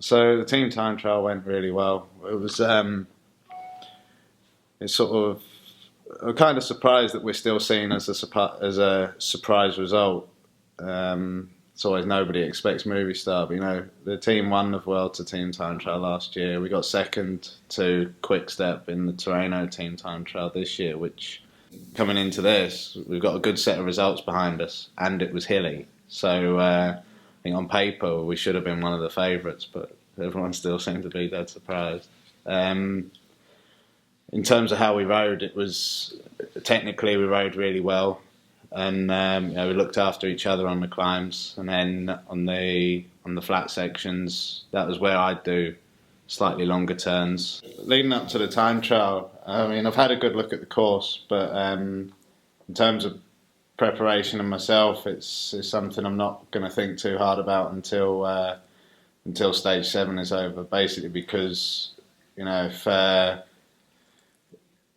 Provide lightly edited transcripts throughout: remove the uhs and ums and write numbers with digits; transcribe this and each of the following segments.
So the team time trial went really well. It's sort of, I'm kind of surprised that we're still seen as a surprise result. It's always nobody expects Movistar, but the team won the World to team time trial last year. We got second to Quick Step in the Tirreno team time trial this year, which coming into this, we've got a good set of results behind us, and it was hilly. So I think on paper we should have been one of the favourites, but everyone still seemed to be dead surprised. In terms of how we rode, it was technically we rode really well, and we looked after each other on the climbs, and then on the flat sections, that was where I'd do slightly longer turns. Leading up to the time trial, I mean, I've had a good look at the course, but in terms of preparation and myself, it's something I'm not going to think too hard about until stage 7 is over. Basically, because if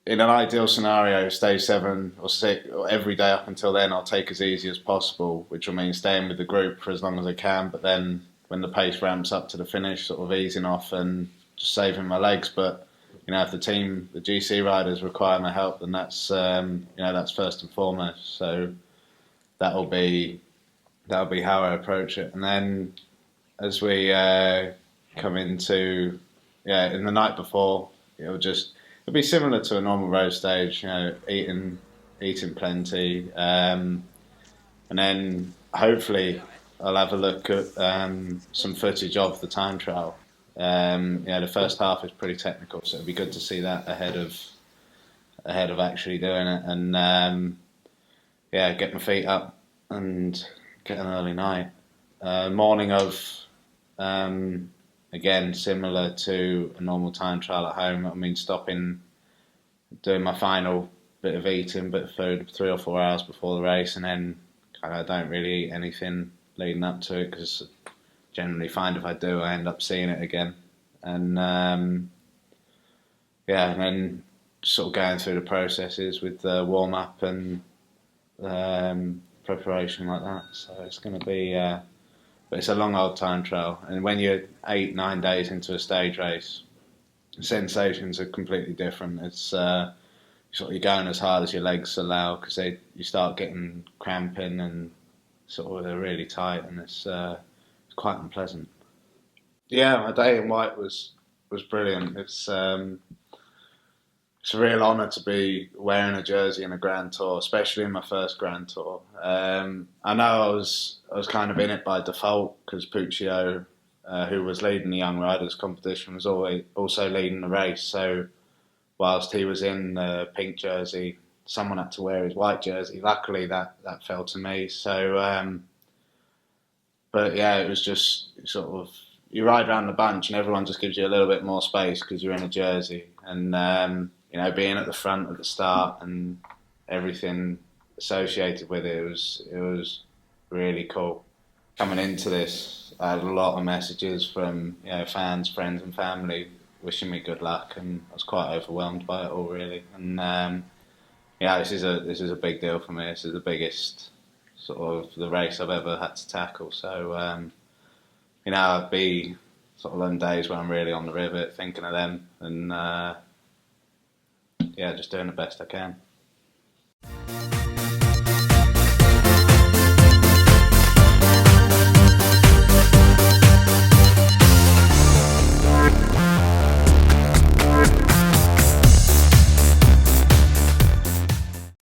in an ideal scenario, stage 7 or 6, or every day up until then, I'll take as easy as possible, which will mean staying with the group for as long as I can. But then, when the pace ramps up to the finish, sort of easing off and just saving my legs. But if the GC riders require my help, then that's that's first and foremost. So that'll be how I approach it. And then as we come into in the night before, it'll be similar to a normal road stage. Eating plenty, and then hopefully I'll have a look at some footage of the time trial. The first half is pretty technical, so it'd be good to see that ahead of actually doing it, and get my feet up and get an early night. Morning of, again, similar to a normal time trial at home. I mean, stopping, doing my final bit of eating, bit of food, 3 or 4 hours before the race, and then I don't really eat anything leading up to it, because generally find if I do, I end up seeing it again. And and then sort of going through the processes with the warm up and preparation like that. So it's going to be, but it's a long old time trial, and when you're 8-9 days into a stage race, sensations are completely different. It's you're going as hard as your legs allow, because you start getting cramping and sort of they're really tight, and it's quite unpleasant. Yeah, my day in white was brilliant. It's a real honour to be wearing a jersey in a Grand Tour, especially in my first Grand Tour. I know I was kind of in it by default, because Puccio, who was leading the Young Riders competition, was also leading the race. So whilst he was in the pink jersey, someone had to wear his white jersey. Luckily, that fell to me. So, but yeah, it was just sort of, you ride around the bunch and everyone just gives you a little bit more space because you're in a jersey. And, being at the front at the start and everything associated with it, it was really cool. Coming into this, I had a lot of messages from fans, friends and family wishing me good luck, and I was quite overwhelmed by it all, really. And this is a big deal for me. This is the biggest sort of the race I've ever had to tackle. So I'd be sort of them days where I'm really on the rivet, thinking of them, and just doing the best I can.